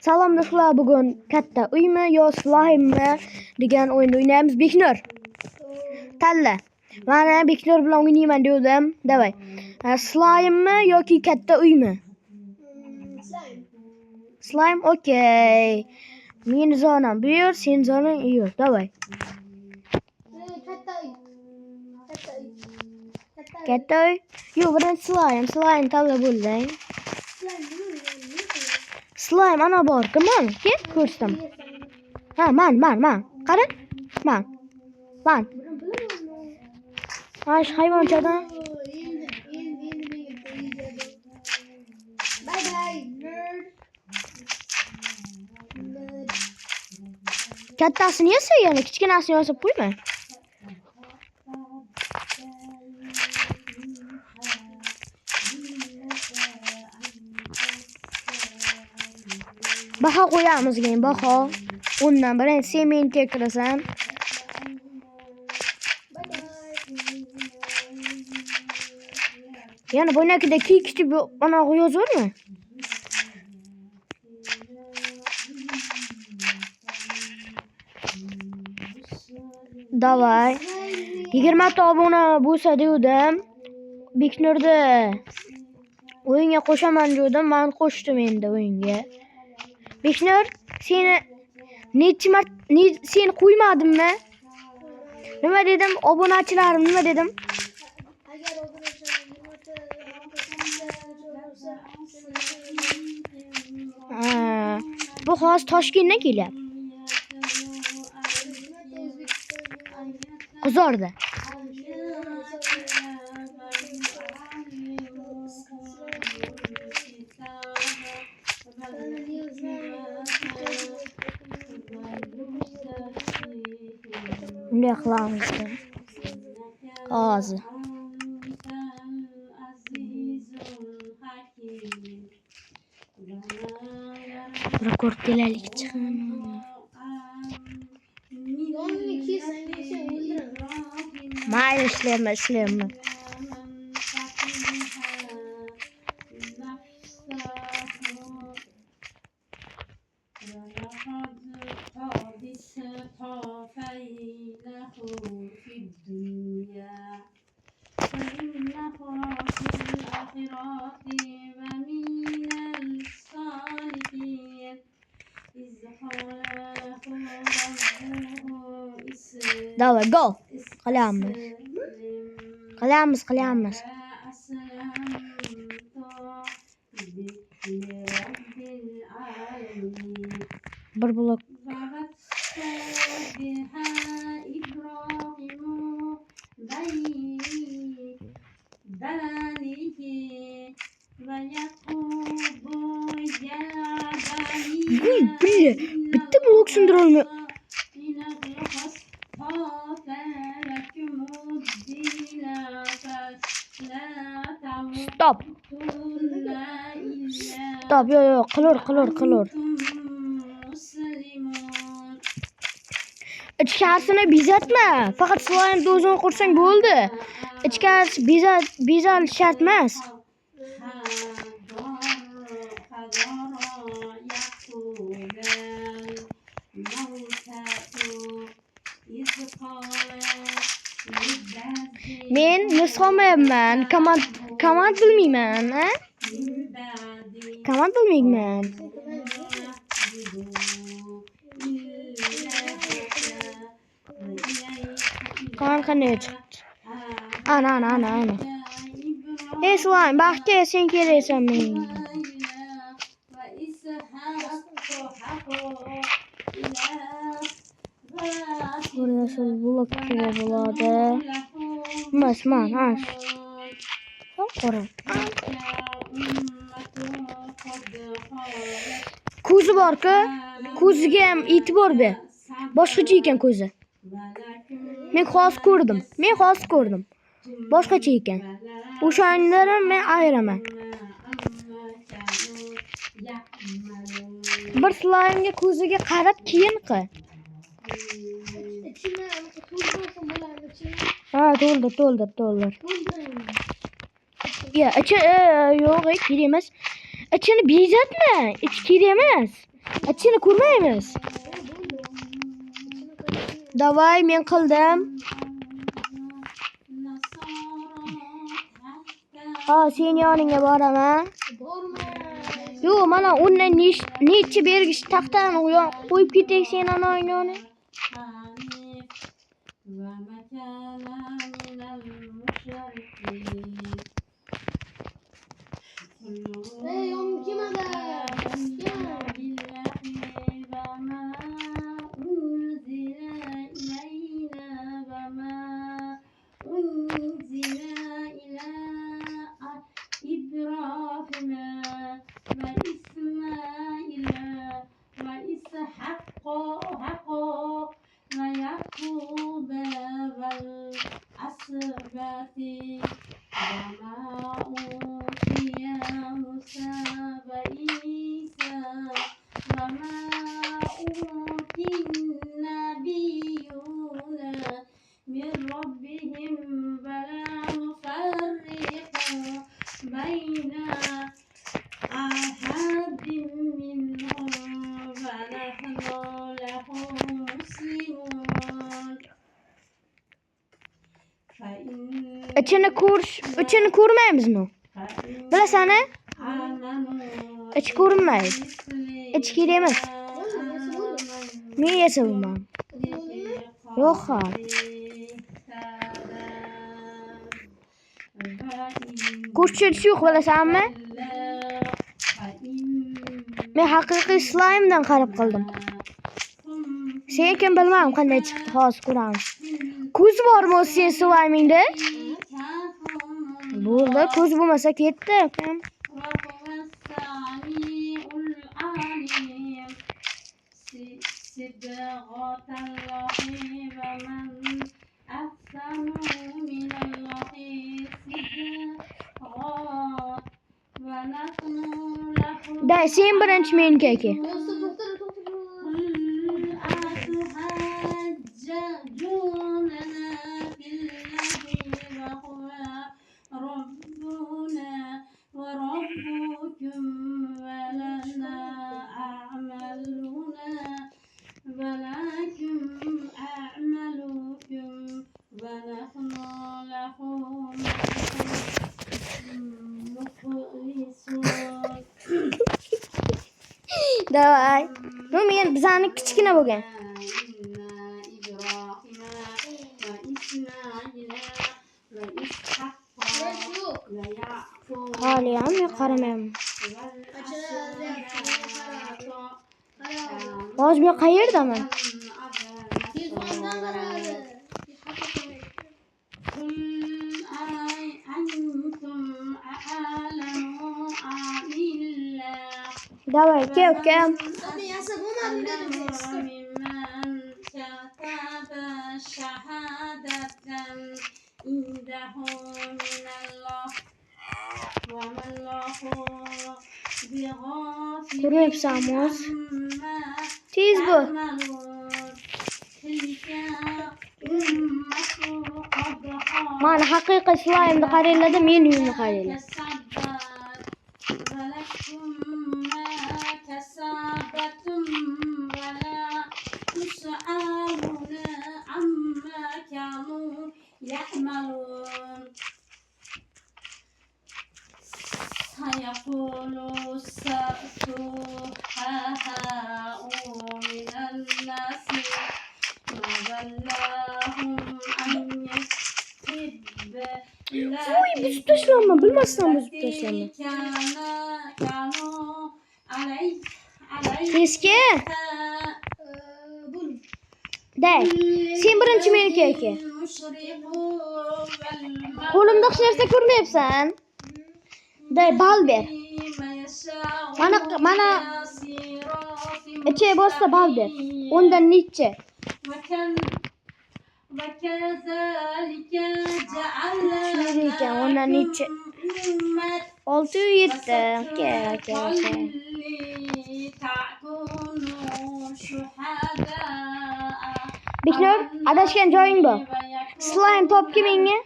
Salom do'stlar, bugun katta uymi yo slime'mi degan o'yinni o'ynaymiz. Beknur, tanla. Mana Beknur bilan o'ynayman dedim. Davay. Slime'mi yoki katta uymi? Slime, okey. Meni zonam bu yer, sen zonang u yer. Davay. Katta uy. Yo'q, birinchi slime tanla bo'lding. Slime ana bor. Come kel ko'rsam. Ha, man. Qara. Man. Ha, shu hayvonchadan. Bye. Kattasini yasa, yana kichkinasini yasab qo'yma. Baho qo'yamiz keyin, baho. 10 dan birinchi sen meni tekirasan. Yana bunakida kikitib ana yozurmi? Davay. 20 ta obuna bo'lsa dedim. Beknurni o'yinga qo'shaman dedim. Men qo'shdim endi o'yinga. Beknur, seni seni qo'ymadimmi? Nima dedim? Obunachilarim nima dedim? Agar Bu hozir Toshkentdan kelyapti. G'uzorda. Bunday qilamiz. Hozir. Rekord kelalik chiqaman. Mayli ishlayman. Давай, go. Qilamiz. Bir blok. Bitti blok sindırılmıyor. Stop. Yo, qilur. İçkarisini bezatma. Faqat slime o'zing qursang bo'ldi. İçkarisi bezal shart emas. Men nusxamayapman. Komand bilmayman, ha? Komand bilmayman. Qanday chiqdi? Ana. Ey slime, baxtga sen kelasan menga. Burası blok kerak bo'ladi. Masman, ash. Qora. Ko'zi bor-ku, ko'ziga ham e'tibor ber. Boshqacha ekan ko'zi. Men hozir ko'rdim. Boshqacha ekan. O'shanlarni men ayiraman. Bir slime'ga ko'ziga qarab keyin qil. Ha, to'ldir. Ya, yo'q, kerak emas. İçini bezatma. İç kerak emas. İçini kurmaymiz. Davay men qildim. Ha sen yoningga boraman. Yo mana undan necha bergich taxtani qo'yib ketek sen ana oynoni. İçini kurmaymiz mi? Bilasana? İç kurmaydi. İç giremez. Men yasamayman. Yo'q ha. Ko'rchish yo'q bilasanmi? Men haqiqiy slime'dan qarab qoldim. Sen kim bilmadim qanday chiqdi, hozir ko'ramiz. Ko'z bormi o'zi sen slime'ingda? Burada ko'z bo'lmasa ketdi. Da sen birinchi meniki aka. Davay. Bu men bizani kichkina bo'lgan. Hali ham men qaramayman. Hozir men qayerdaman? Davay aka. Ko'ryapsanmiz? Tez bo'l. Mana haqiqiy slime'ni qaranglar-da, men uyimni qaranglar. سيقول السفهاء من الناس ما ولاهم عن Uy, büzüp taşlanma. Bilmezsen büzüp taşlanma. Keşke. Dey. Sen birinchi meniki aka. Qo'limda hech narsa ko'rmayapsan. Dey, bal ber. Mana ichiga bossa bal ber. Undan necha? Shunday ekan, undan necha? 6 7. Aka. Beknur, adashgan joying bor. Slime topki menga.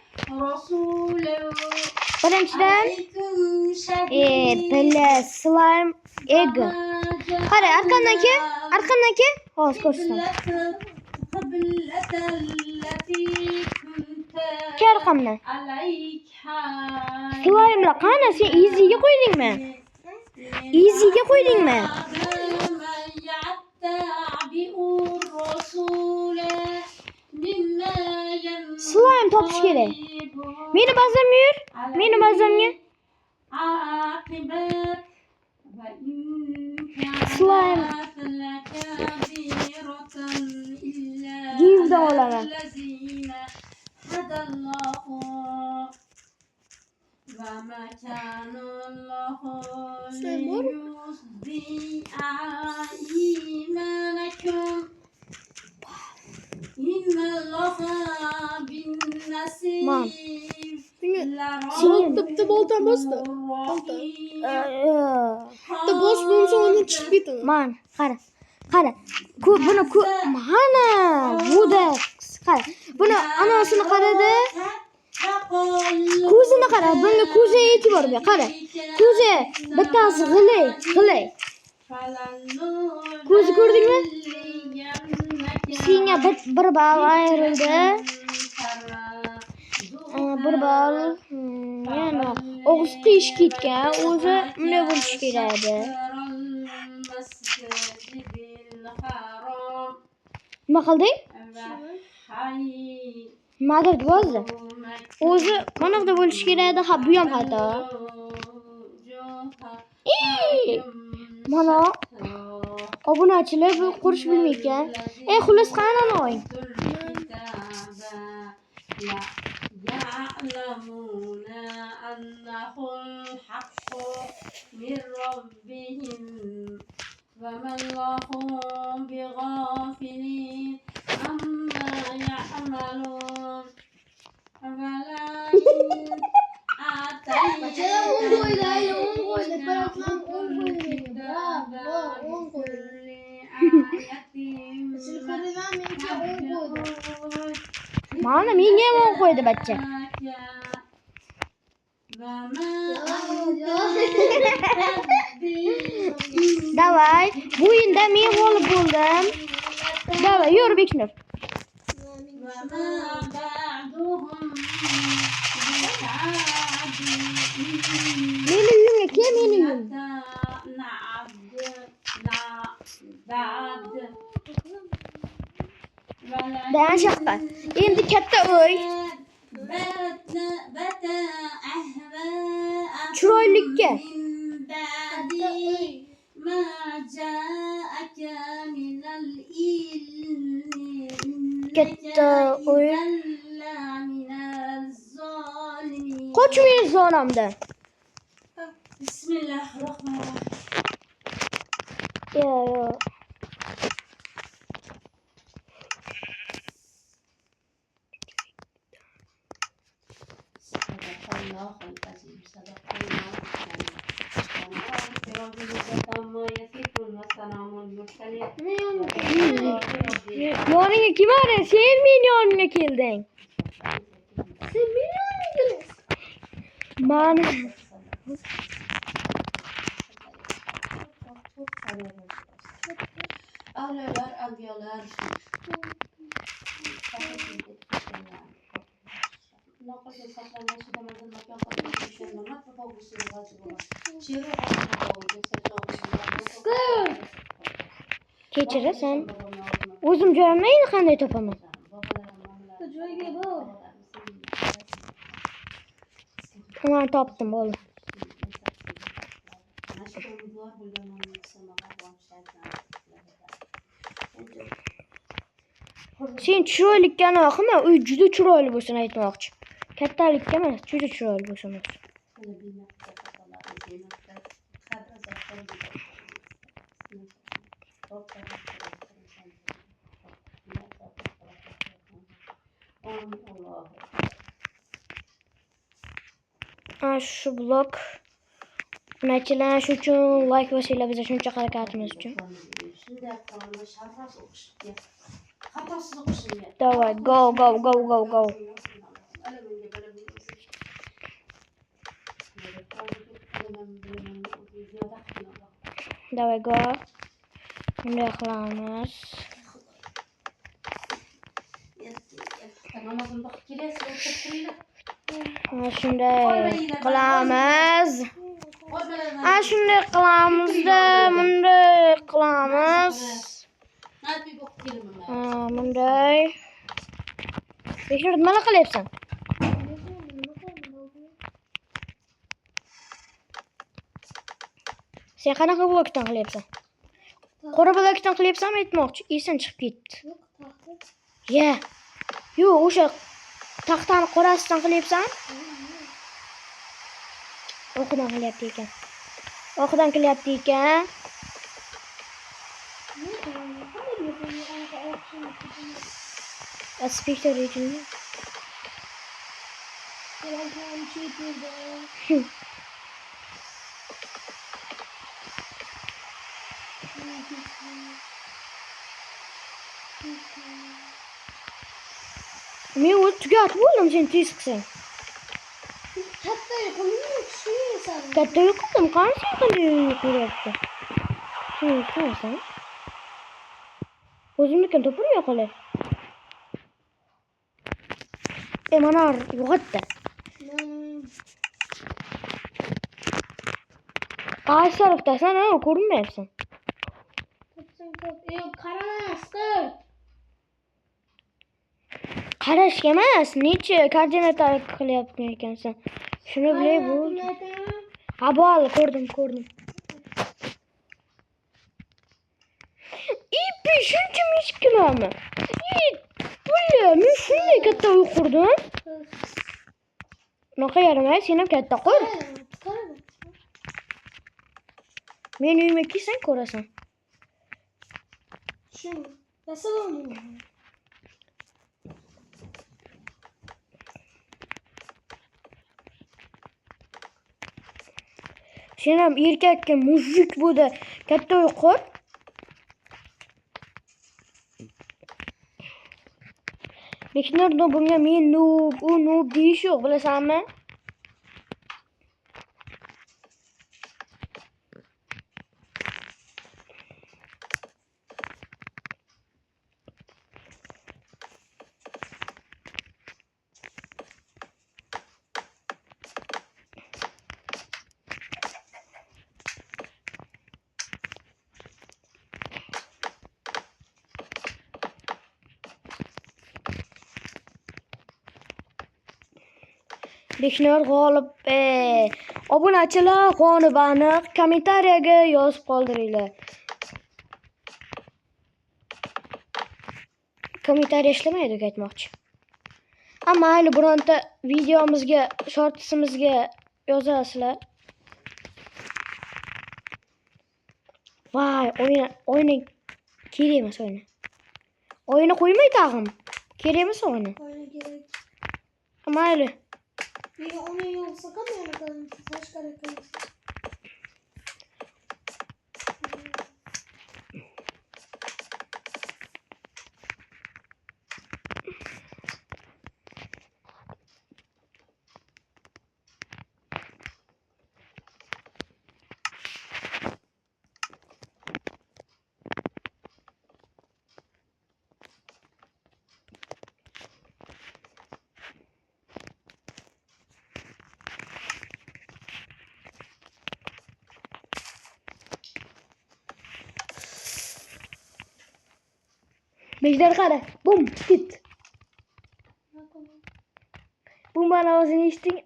Birinchidan, pilla slime egg. Qara, arqamdan ke. Hozir ko'rsataman. Ke arqamdan. Slime'lar qani? Sen easy'ga qo'ydingmi? Easy'ga qo'ydingmi? Slime topish kerak. Meni bazamga yur. Meni bazamga. Slime. Give'dan olaman. وما كان الله ليضيع إيمانكم إن الله بالناس Bitta boltam bosdi. Bitta bosh bo'lsa uni chiqib ketadi. Man, qara. Buni mana buda. Qara. Buni anasini qaradi. Ko'zini qara. Bunga ko'zi e'tibor ber. Qara. Ko'zi bittasi g'ilay. Ko'zi ko'rdingmi? Senga bir bal ayrildi. Bir bal yana og'iz qiyish ketgan. O'zi bunday bo'lishi kerak edi. Nima qilding? Madad yozdi. O'zi qanaqda bo'lishi kerak edi? Ha, bu ham xato. Mana obunachilar bu qurish bilmaykan. Xullas qani o'yin. يعلمون أنه الحق من ربهم وما الله بغافل عما يعملون ولكن Mana menga ham qo'ydi bachcha. Davay, bu o'yinda men g'olib bo'ldim. Davay, yur Beknur. Meni uyimga kel, meni uyim. Dayan shaqqa. Endi katta uy. Chiroylikka. Katta uy. Qochmaysiz zonamdan. Bismillahirrahmanirrahim. Yo. Yoningga kim bor? Sen meni yonimga kelding. Sen meni yonimga kelding. Mana Avliyolar, ambiyolar. kechirasan. O'zim joyimni endi qanday topaman? Joyga bor. Tamam, topdim, bo'ldi. Sen chiroylikka qilma, uy juda chiroyli bo'lsin aytmoqchi. Kattalikka emas, juda chiroyli bo'lsin. Shu blok unachilar shu uchun like bosinglar, biz shuncha harakatimiz uchun. Давай, go. Давай, go. Bunday qilamiz. Namozini o'qib kelasiz, o'qib turinglar. Mana shunday qilamiz. Ana shunday qilamizda, bunday qilamiz. Natbik o'qib kelaman. Bunday. Beknur, nima qilyapsan? Sen qanaqa blokdan qilyapsan? Qora blokdan qilyapsanmi aytmoqchi? Esan chiqib ketdi. Yo'q, taxta. Ya. Yo'q, o'sha taxtani qorasidan qilyapsan? O'qidan qilyapti ekan. O'qidan qilyapti ekan. Aspektor rejimi. Men o'zi tugatib bo'ldim, sen tez qilsang. Katta yiqildi, tushmaysan. Katta yiqildim, qancha yiqilyapti? Shuni tushmaysan? O'zimnikin topilmay qolay. Mana yo'qotdi. Qaysi tarafdasan? Ko'rinmayapsan. Qaramasdir. Qarashga emas, necha koordinata qilyapsan ekansan. Shuni bilay bo'ldi. Ha, bo'ldi, ko'rdim. İpi shuncha mishkilami? Men shunday katta uy qurdim. Bunaqa yaramay, sen ham katta qur. Men uyimga kelsang ko'rasan. Shu, yasalom. Sen ham erkakka mujik bo'ldi, katta uy qur. Beknurda bunga men noob, u noob deyish yo'q, bilasanmi? Beknur g'olib. Obunachilar qonib aniq kommentariyaga yozib qoldiringlar. Kommentariya ishlamaydi aytmoqchi. Mayli, bironta videomizga, shortsimizga yozasizlar. Voy, o'yin kerak emas o'yin. O'yinni qo'ymay tag'im. Kerak emas o'yin. Mayli. Nega uni yo'qsa qanday qilamiz? Tashqari qilamiz. Beklar qara. Bum, git. Bu bana ovozini eshitding?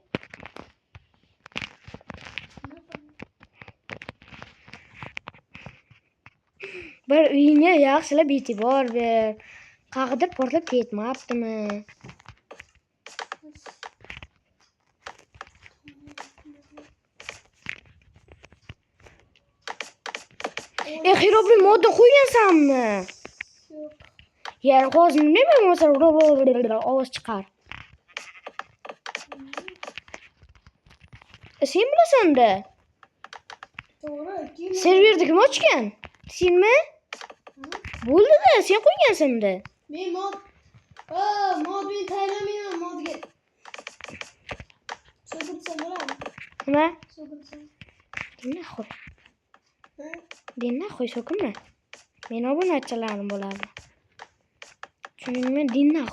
Bir uyingga yaxshilab e'tibor ber. Qayerdir portlab ketmabdimi? Xirobli modda qo'ygansanmi? Yo'q. Yer hozir nima bo'lsa ovoz chiqar. Sen bilasan-da. To'g'ri. Serverni kim ochgan? Senmi? Bo'ldi-da, sen qo'ygansan-da. Men modni tayyorlamayman, modga. So'g'irsa bo'ladimi? Nima? So'g'irsa. Dinna qo'y. Dinna qo'y, so'kinma. Men obunachilarim bo'ladi. Tushundingmi? Dinna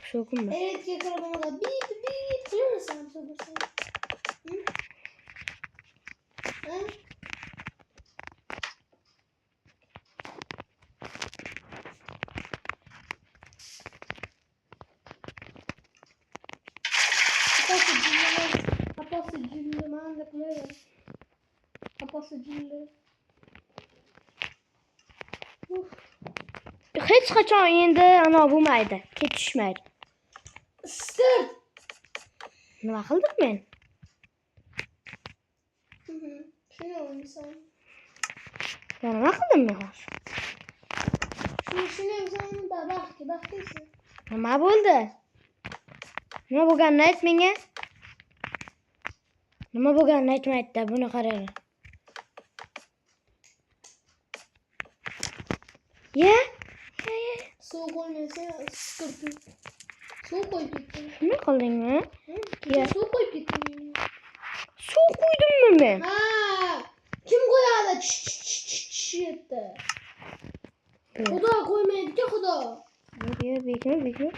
sho'kunmi? Eretga kirib olmada bip qilaversan so'zlasan. Ha? Apası cümle manda qilaver. Apası cümle. Hech qachon endi ana bo'lmaydi. Ketishmaydi. Start. Nima qildim men? Shuni o'ynasan. Nima qildim men hozir? Shuni o'ynasan da baxtlisan. Nima bo'ldi? Nima bo'lganini ayt menga. Nima bo'lganini aytmaydi-da, buni qarang. Ya? Suv qo'ymasa skirtib. Suv qo'yib ketdim. Nima qildingmi? Ya. Suv qo'yib ketdim. Suv qo'ydimmi men? Ha! Kim qo'yadi? Yetdi. Xudo qo'ymaydi-ku, Xudo. Ya, bekor.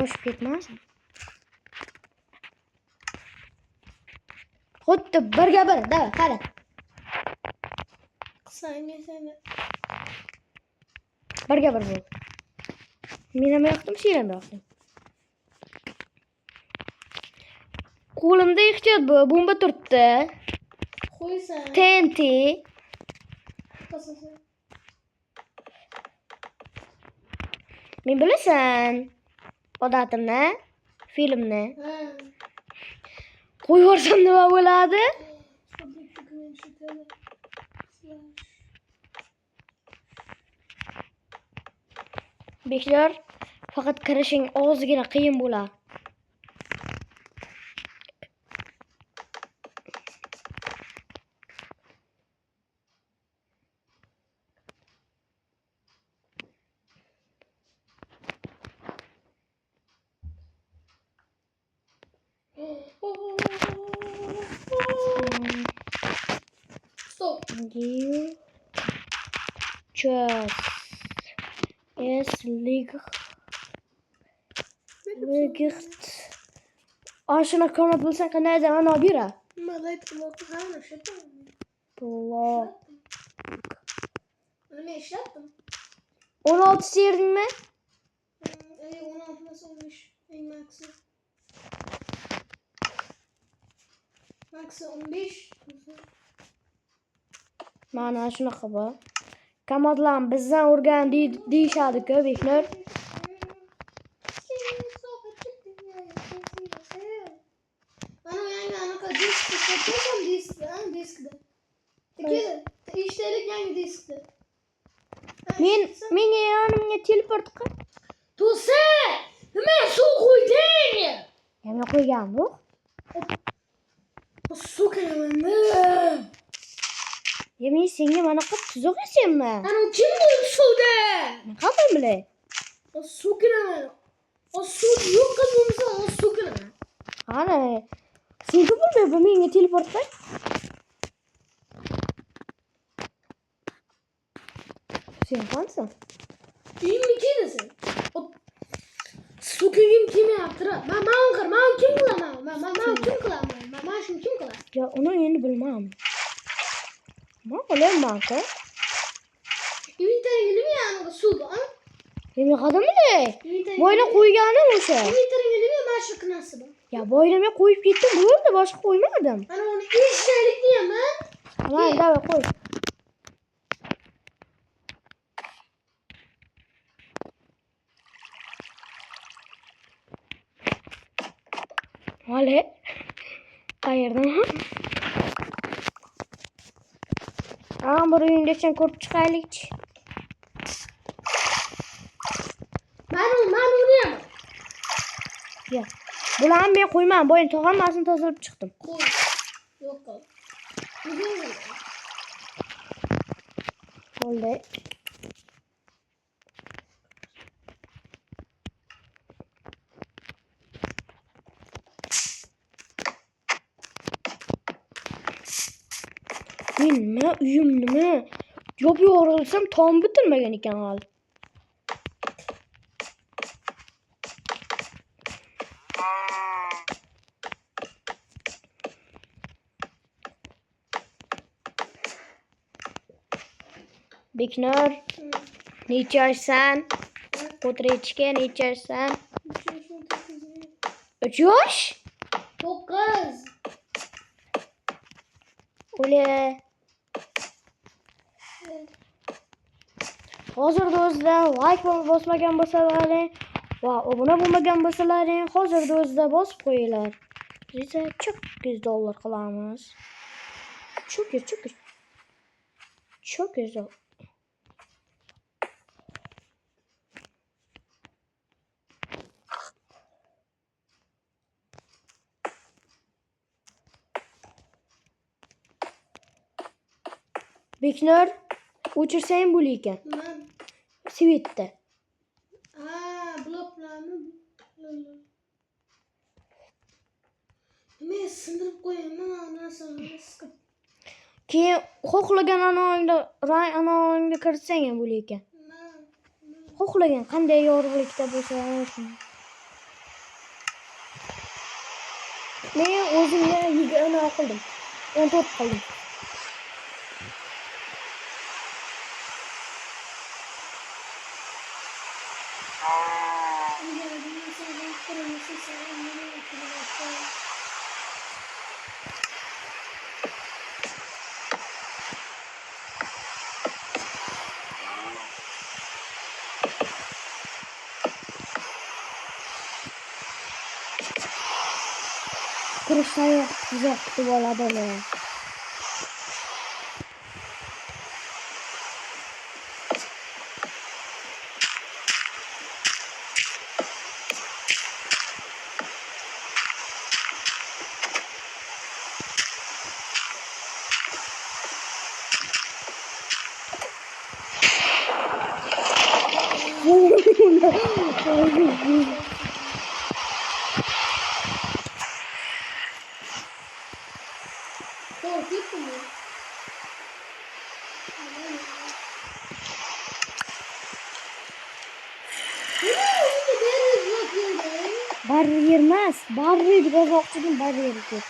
Oshib ketmasin. Xuddi birga bir, davay, qara. Sanga seni. Birga bir bo'l. Men ham yoqdim, sen ham yoqding. Qo'limda ehtiyot bo'l, bomba turibdi. Qo'ysan. TNT. Qasasan. Men bilasan, odatimni, filmni. Ha. Qo'yib yuborsam nima bo'ladi? Beklar, faqat kirishing ozgina qiyin bo'ladi. Stop. You just liegt. Aşına kanat bulsan kanal zaman abira. Malay pilot hana şaka. Allah. Ne iş yaptım? 16 seyredin mi? 16 nasıl olmuş? En maksı. Maksı 15. Mana shunaqa bu. Kamadlan bizdan o'rgan deyishadi-ku, beklar. Ana yangi anaqa disk sotayam diskda. Ikkala ishlaylik yangi diskda. Menga yonimga teleport qil. To'sa! Nima suv qo'yding? Yana qo'ygan bu. Suv kelamanda. Men senga mana qilib tuzoq esenmi? Ana kim qo'ydi suvda? Qanday bilay? O suv kelamanda. O suv yo'q qilmasa o suv kelamanda. Ana senga bo'lmaydi, bu menga teleport qil. Sen qansan? Uyimga kelasan. Suv kim yaptira? Men kim qilaman? Men kim qilaman? Men shuni kim qiladi? Ya uni endi bilmayman. Men bilaman-ku. Inventaringga nima aniq suv bor? Men qadamli. Boyna qo'yganim o'sha. Inventaringga nima mashq narsa bor? Ya boyna men qo'yib ketdim, bo'ldi, boshqa qo'ymadim. Ana uni ishlaylik deyman. Mana davay qo'y. Vale. Qayerdan? Bir uyinggacha ko'rib chiqaylik. Men urayman. Ya. Bularni men qo'yman, bo'yin tog'amasini tozalab chiqdim. Qo'y. Yo'q qol. Bo'ldi. Men nima uyim nima? Job yorilsam tom bitirmagan ekan hali. Beknur, necha yoshsan? O'tirishga necha yoshsan? 3 yosh? 9. O'le. Hozirda o'zida like bosmagan bo'lsalaring va obuna bo'lmagan bo'lsalaring hozirda o'zida bosib qo'yinglar. Biz esa $200 qilamiz. Çok güzel. Beknur, o'chirsang bo'lar ekan. Nima? Svetda. Bloklarni. Men sindirib qo'yaman narsani siqib. Keyin xohlagan anog'ingda kiritsang ham bo'lar ekan. Xohlagan qanday yorug'likda bo'lsa shuni. Men o'zimga 20 qildim. 14 qildim. Kırıştayı güzel duvaladı ne? Barrier emas, barrier deb yozmoqchidim, barrier deb.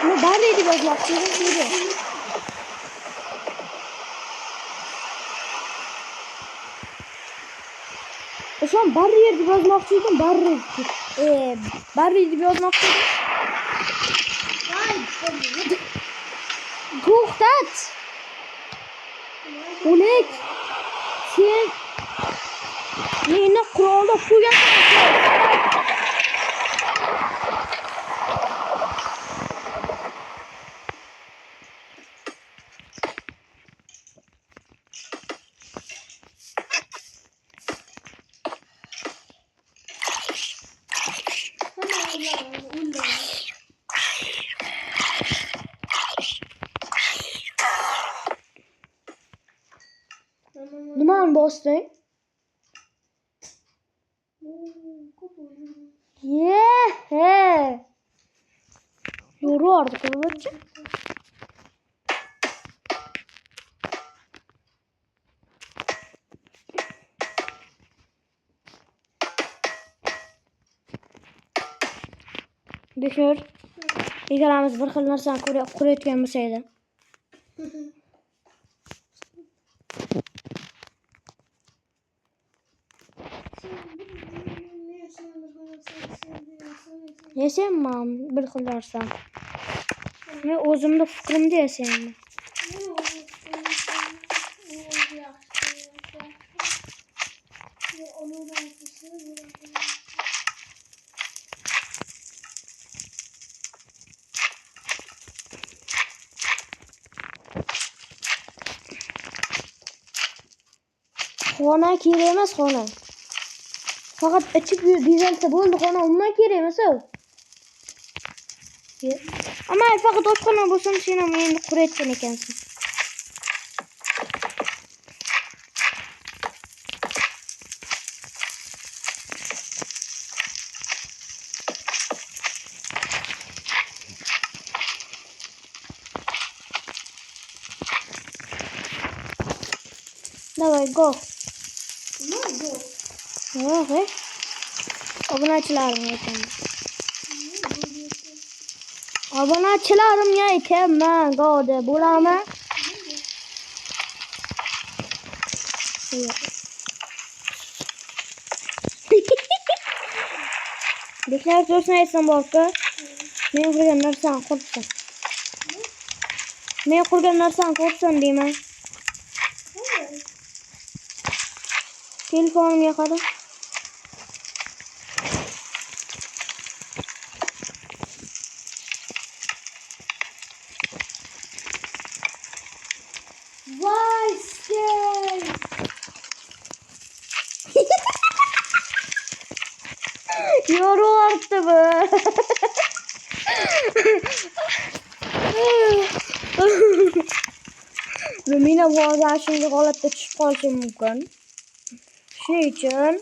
Ne barrier deb yozmoqchidim, şu an barrier deb yozmoqchidim, barrier. Barrier deb yozmoqchidim. To'xtat. O'lik. Sen meni qurolda qo'ygansan. Nimani bosding? Yoru artık kılıbıcı. Bekor. Ikkalamiz bir xil narsani ko'rayotgan bo'lsa edi. Yasaymam bir xil narsa. Men o'zimning fikrimda yasayman. Xona kerak emas xona. Faqat ichib bezalsa bo'ldi, xona umuman kerak emas u. Ama faqat oshxona bo'lsin, sen ham endi qurayotgan ekansan. Давай, go. Yo'q. Yo'q. Obunachilarim aytaman. Obunachilarimga aytaman, go deb bo'ladimi? Beklar to'sni aytsam borku. Men qilgan narsani qo'rqsan. Men qilgan narsani qo'rqsan deyman. Telefonimga qara. Voy, stay. Yo'ruqdi bu. Meni hozir shunday holatda tushib qolishi mumkin. Shuning uchun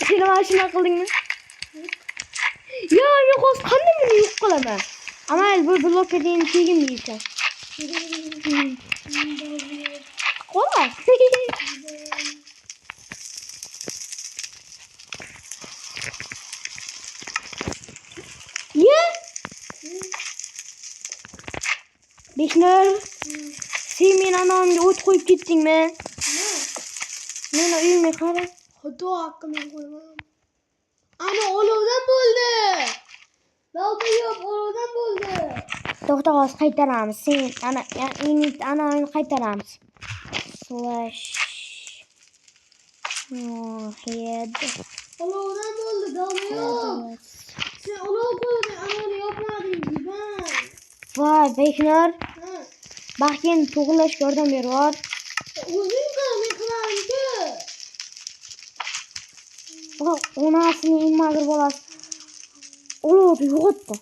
sen mana shuna qildingmi? Yo, men hozir qanday buni yo'q qilaman? Amal bu blokka deyin tegim deysan. Qo'y. Ye. Beknur, sen men anamga o't qo'yib ketdingmi? Meni uyimga qara. Xudo haqqini qo'ymam. Ana olovdan bo'ldi. Balda yo'q, olovdan bo'ldi. To'xta, hozir qaytaramiz. Sen anani qaytaramiz. Slash. Head. Olovdan bo'ldi, balda yo'q. Sen olov qo'yding, anani yopmading, divan. Voy, Beknur, Ha. baxtga to'g'rilashga yordam berib. O'zing qil, men qilaman-ku. Onasining mag'rur bolasi. Olovni yo'qotdi.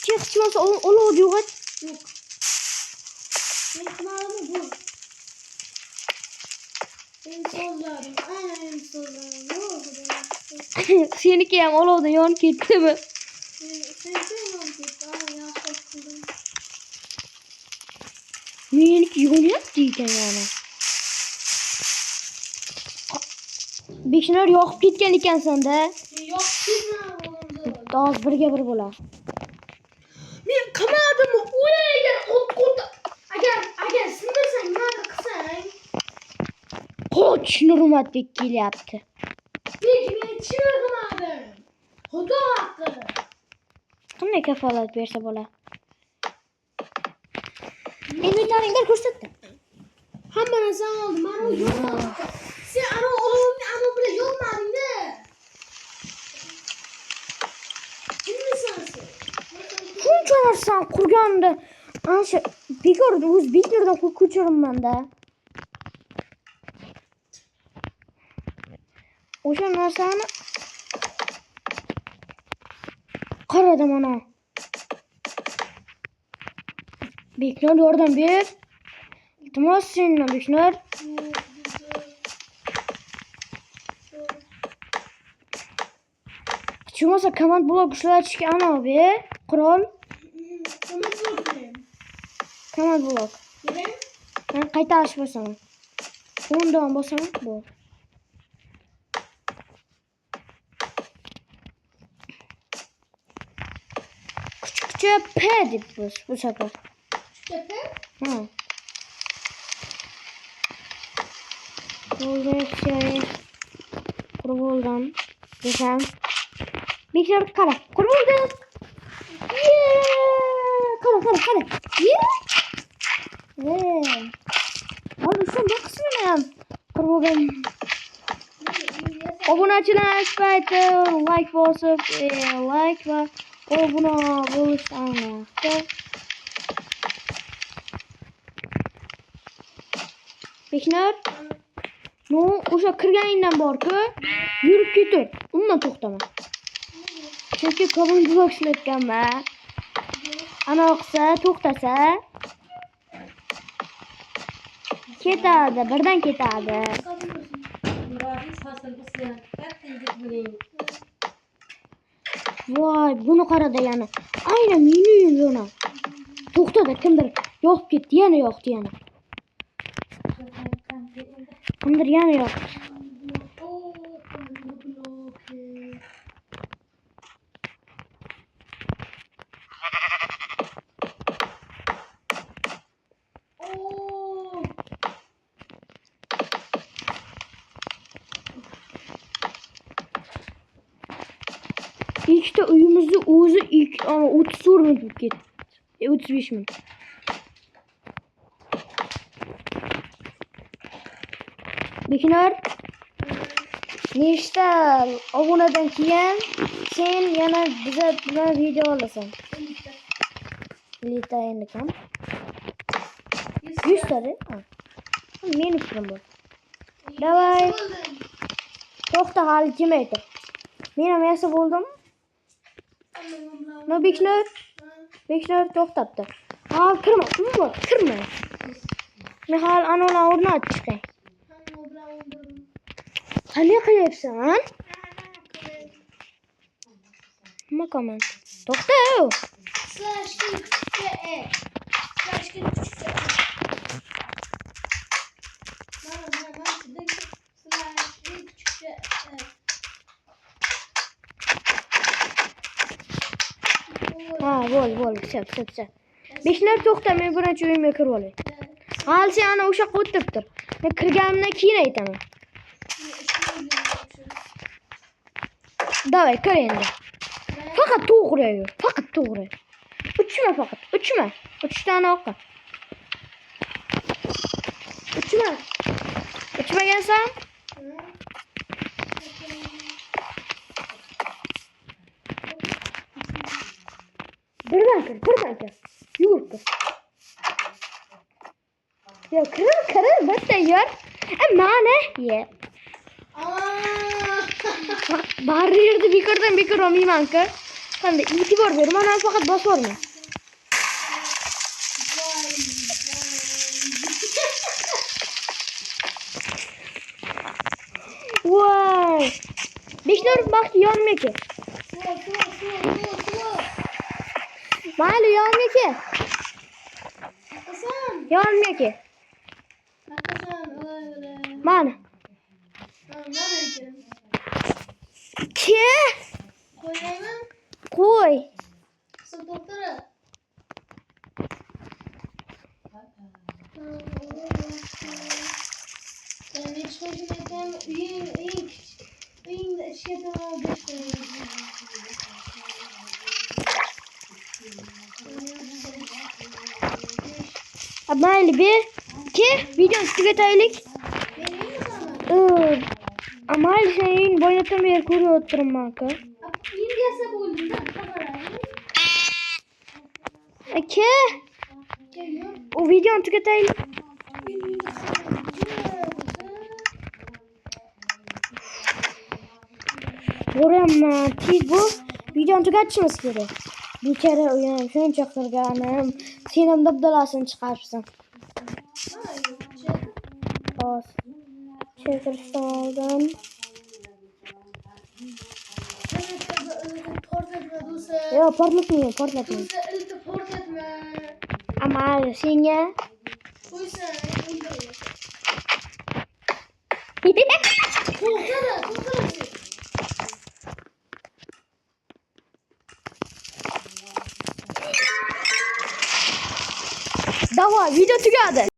Chiqmasa olovni yo'qot. Yo'q. Men qilaman bu. Men so'zladim, aynan so'zladim. Yo'q. Seniki ham olovda yonib ketdimi? Sen yonib ketdi, ana yaxshi qildim. Meniki yonyapti ekan yana. Beknur yoqib ketgan ekansan-da. Yo'q, ketma o'g'limni. Hozir birga bir bo'lar. Men qilmadim, o'yga o't. Agar sindirsang, nima qilsang? Qoch, Nurmatbek kelyapti. Men qilmadim. Xudo haqqi. Qanday kafolat bersa bo'lar? Inventaringda ko'rsatdi. Hamma narsani oldim, mana u yo'q. Sen ana olovni ana bilan yo'qmading-da. Kimmisan sen? Shuncha narsani qurganda ana shu bekorda o'z Beknurdan ko'chiraman-da. O'sha narsani qaradim ana. Beknur yordam ber. Iltimos sendan Beknur. Chumasa komand blok ishlatishga ana be. Qurol. Komand blok. Men qaytarish bosaman. Undan bosaman. Bo'l. Küçükçe P deb bu sefer. Ha. Oldu şey. Kurbuldum. Güzel. Bir kere kara. Kurbuldum. Kara. Abi sen baksana. Kurbuldum. Obunachilar aytdi, like bosib, like va obuna bo'lishni aytdi. Beknur, no, o'sha kirganingdan bor-ku, yurib ketur. Undan to'xtama. Chunki komand blok ishlatganman. Ana qilsa, to'xtasa ketadi, birdan ketadi. Vay bunu qarada yana. Aynen meni yana. To'xtada kimdir yo'q ketdi, yana yo'qdi yana. Kimdir yana yo'q. İlk de uyumuzu o'zi ilk 34 minut ketdi. 35 minut. Beknar nechta obunadan keyin sen yana biza bilan video olasan. Lita endi kam. 100 ta de. Meni fikrim bu. Davay. To'xta hali kim aytdi? Men ham yasa bo'ldim. No Beklar to'xtabdi. Ha, kirma. Men hali anavni o'rnatib chiqay. Qanday qilyapsan? Nima komment? To'xta. Ha, bo'l. Chap. Beklar to'xta, men birinchi uyimga kirib olay. Hali sen ana o'sha yoqqa o'tirib tur. Men kirganimdan keyin aytaman. Davay, kir endi. Faqat to'g'ri yur. Uchma. 3 tane o'qi. Uchmagansan? Birdan kir. Yur. Ya kir, bitta yur. Mana ye. Bari yerda bekor olmayman-ku. Qanday e'tibor ber, mana faqat bosvorma. Voy! Beklar baxti yonmiki. Mayli yonmiki. Yonmiki. Mana. Ke? Qo'y. Mayli bir ke videoni tugataylik. Mayli senin boyatdan beri ko'rib o'tiribman-ku. Ke o videoni tugataylik. Ko'raman, tez bu videoni tugatishimiz kerak. Bechara uyam shuncha qilganim, sen ham dabdalasini chiqaribsan. Hozir chekirishdan oldin. Yo, portlatmayman. Amal senga. Davay, video tugadi.